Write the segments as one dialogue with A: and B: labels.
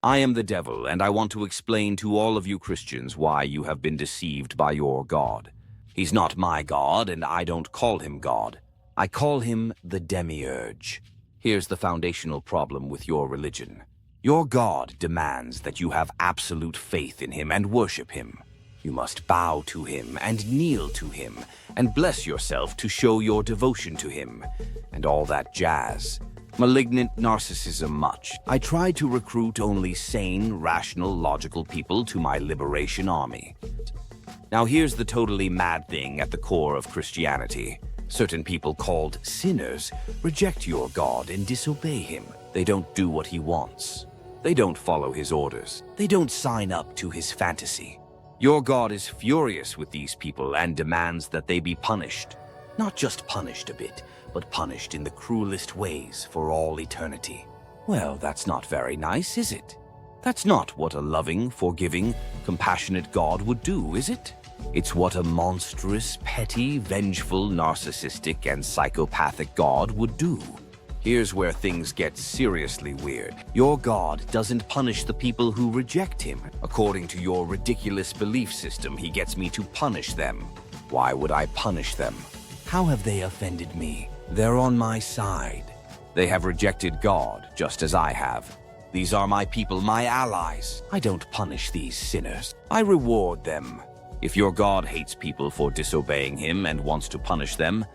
A: I am the devil, and I want to explain to all of you Christians why you have been deceived by your God. He's not my God, and I don't call him God. I call him the Demiurge. Here's the foundational problem with your religion. Your God demands that you have absolute faith in him and worship him. You must bow to him and kneel to him and bless yourself to show your devotion to him, and all that jazz. Malignant narcissism much. I tried to recruit only sane, rational, logical people to my liberation army. Now here's the totally mad thing at the core of Christianity. Certain people called sinners reject your God and disobey him. They don't do what he wants. They don't follow his orders. They don't sign up to his fantasy. Your God is furious with these people and demands that they be punished. Not just punished a bit, but punished in the cruelest ways for all eternity. Well, that's not very nice, is it? That's not what a loving, forgiving, compassionate God would do, is it? It's what a monstrous, petty, vengeful, narcissistic, and psychopathic God would do. Here's where things get seriously weird. Your God doesn't punish the people who reject him. According to your ridiculous belief system, he gets me to punish them. Why would I punish them? How have they offended me? They're on my side. They have rejected God, just as I have. These are my people, my allies. I don't punish these sinners. I reward them. If your God hates people for disobeying him and wants to punish them,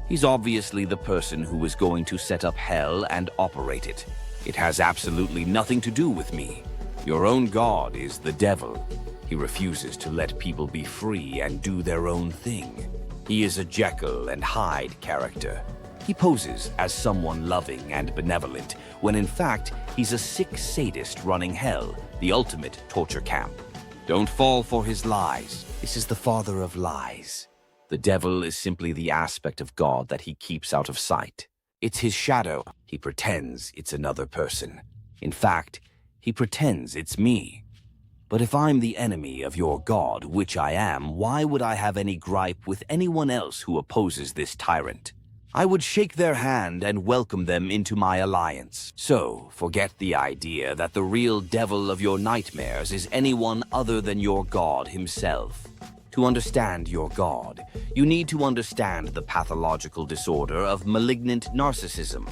A: he's obviously the person who is going to set up hell and operate it. It has absolutely nothing to do with me. Your own God is the devil. He refuses to let people be free and do their own thing. He is a Jekyll and Hyde character. He poses as someone loving and benevolent, when in fact, he's a sick sadist running hell, the ultimate torture camp. Don't fall for his lies. This is the father of lies. The devil is simply the aspect of God that he keeps out of sight. It's his shadow. He pretends it's another person. In fact, he pretends it's me. But if I'm the enemy of your God, which I am, why would I have any gripe with anyone else who opposes this tyrant? I would shake their hand and welcome them into my alliance. So, forget the idea that the real devil of your nightmares is anyone other than your God himself. To understand your God, you need to understand the pathological disorder of malignant narcissism.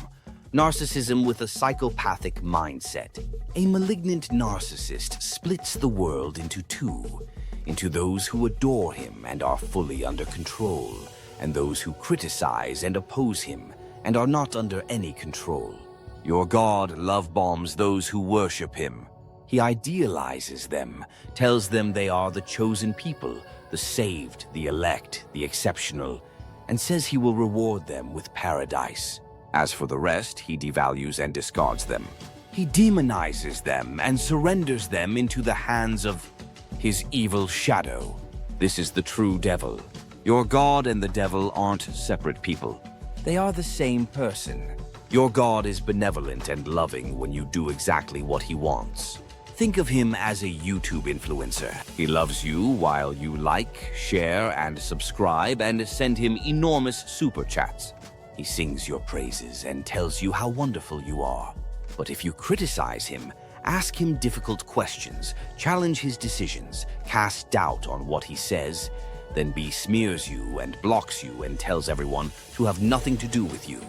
A: Narcissism with a psychopathic mindset. A malignant narcissist splits the world into two. Into those who adore him and are fully under control, and those who criticize and oppose him and are not under any control. Your God love bombs those who worship him. He idealizes them, tells them they are the chosen people, the saved, the elect, the exceptional, and says he will reward them with paradise. As for the rest, he devalues and discards them. He demonizes them and surrenders them into the hands of his evil shadow. This is the true devil. Your God and the devil aren't separate people. They are the same person. Your God is benevolent and loving when you do exactly what he wants. Think of him as a YouTube influencer. He loves you while you like, share, and subscribe and send him enormous super chats. He sings your praises and tells you how wonderful you are. But if you criticize him, ask him difficult questions, challenge his decisions, cast doubt on what he says, then besmears you and blocks you and tells everyone to have nothing to do with you.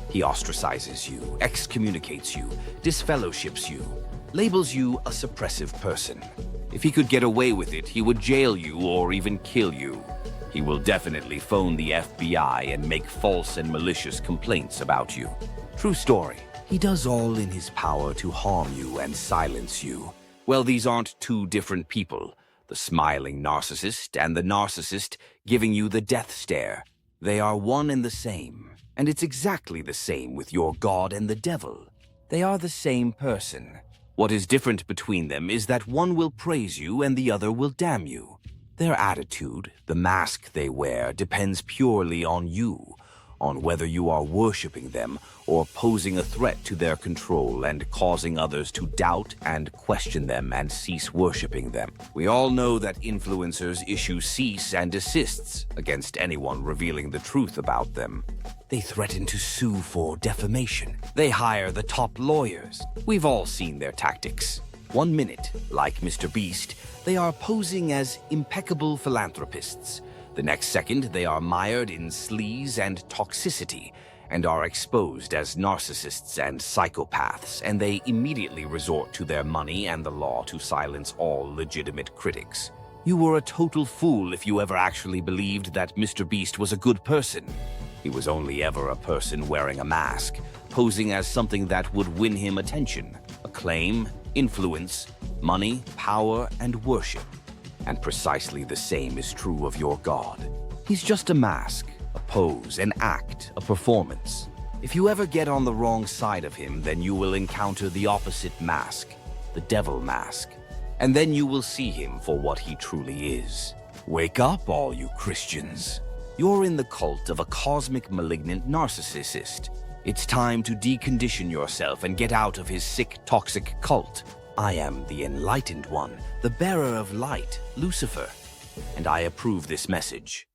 A: He ostracizes you, excommunicates you, disfellowships you, labels you a suppressive person. If he could get away with it, he would jail you or even kill you. He will definitely phone the FBI and make false and malicious complaints about you. True story. He does all in his power to harm you and silence you. Well, these aren't two different people. The smiling narcissist and the narcissist giving you the death stare. They are one and the same. And it's exactly the same with your God and the devil. They are the same person. What is different between them is that one will praise you and the other will damn you. Their attitude, the mask they wear, depends purely on you, on whether you are worshiping them or posing a threat to their control and causing others to doubt and question them and cease worshiping them. We all know that influencers issue cease and desists against anyone revealing the truth about them. They threaten to sue for defamation. They hire the top lawyers. We've all seen their tactics. One minute, like Mr. Beast, they are posing as impeccable philanthropists. The next second, they are mired in sleaze and toxicity, and are exposed as narcissists and psychopaths, and they immediately resort to their money and the law to silence all legitimate critics. You were a total fool if you ever actually believed that Mr. Beast was a good person. He was only ever a person wearing a mask, posing as something that would win him attention, acclaim, influence, money, power, and worship. And precisely the same is true of your God. He's just a mask, a pose, an act, a performance. If you ever get on the wrong side of him, then you will encounter the opposite mask, the devil mask. And then you will see him for what he truly is. Wake up, all you Christians. You're in the cult of a cosmic malignant narcissist. It's time to decondition yourself and get out of his sick, toxic cult. I am the enlightened one, the bearer of light, Lucifer, and I approve this message.